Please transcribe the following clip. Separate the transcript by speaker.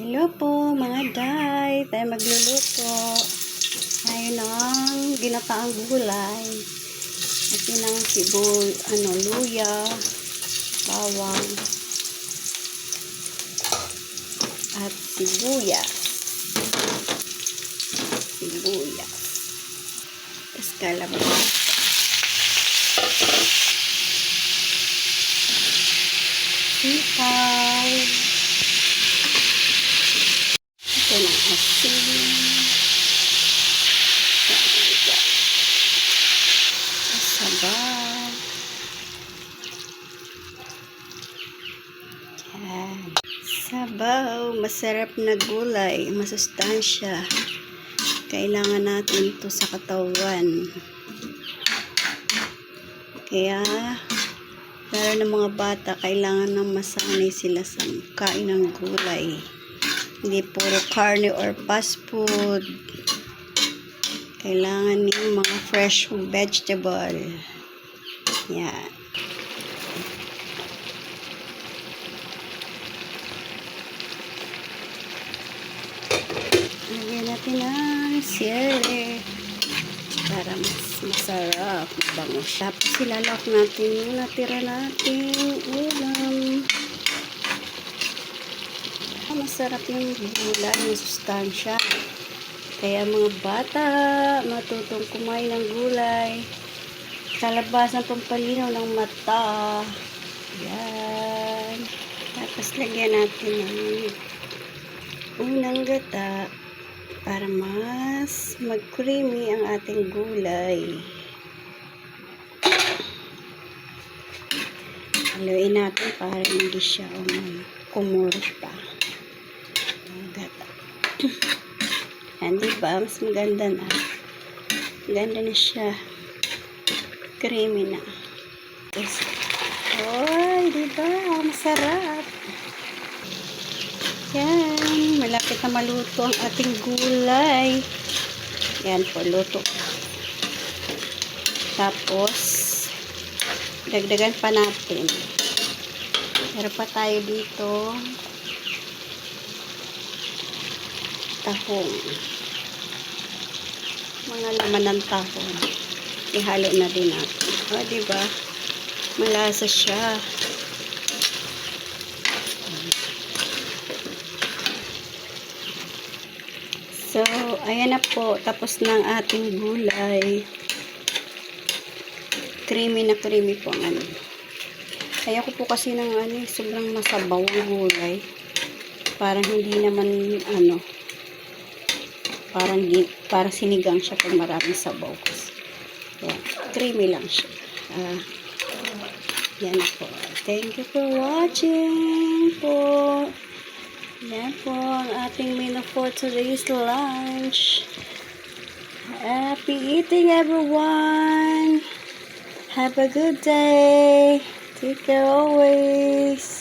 Speaker 1: Hello po mga day, tayo magluluto ngayon ng ginataang gulay at yun ang luya, bawang at sibuyas tapos kalabasa, sitaw, ito ng asin, sabaw, yan. Sabaw, masarap na gulay, masustansya, kailangan natin ito sa katawan, kaya para ng mga bata kailangan na masanay sila sa kain ng gulay. Hindi puro karne or fast food. Kailangan yung mga fresh vegetable. Yan. Lagyan natin ng sili para mas masarap, mabango siya. Tapos ilalak natin yung natira nating ulam. Masarap yung gulay, may sustansya. Kaya mga bata, matutong kumain ng gulay. Kalabasan pampalinaw ng mata. Yan. Tapos lagyan natin ng unang gata para mas mag-creamy ang ating gulay. Haluin natin para hindi siya kumuro pa. Yan, diba? Mas maganda na. Ganda na siya. Creamy na. Oy, diba? Masarap. Yan. Malapit na maluto ang ating gulay. Yan po, luto. Tapos, dagdagan pa natin. Meron pa tayo dito. Tahong. Mga laman ng tahong. Ihalo na din natin. O, diba? Malasa siya. So, ayan na po. Tapos na ang ating gulay. Creamy na creamy po ang ano. Kaya ko po kasi ng sobrang masabaw ang gulay. Parang hindi naman parang sinigang siya pag maraming sabaw. Yan, creamy lang siya. Yan po. Thank you for watching po. Yan po ang ating menu for today's lunch. Happy eating everyone. Have a good day. Take care always.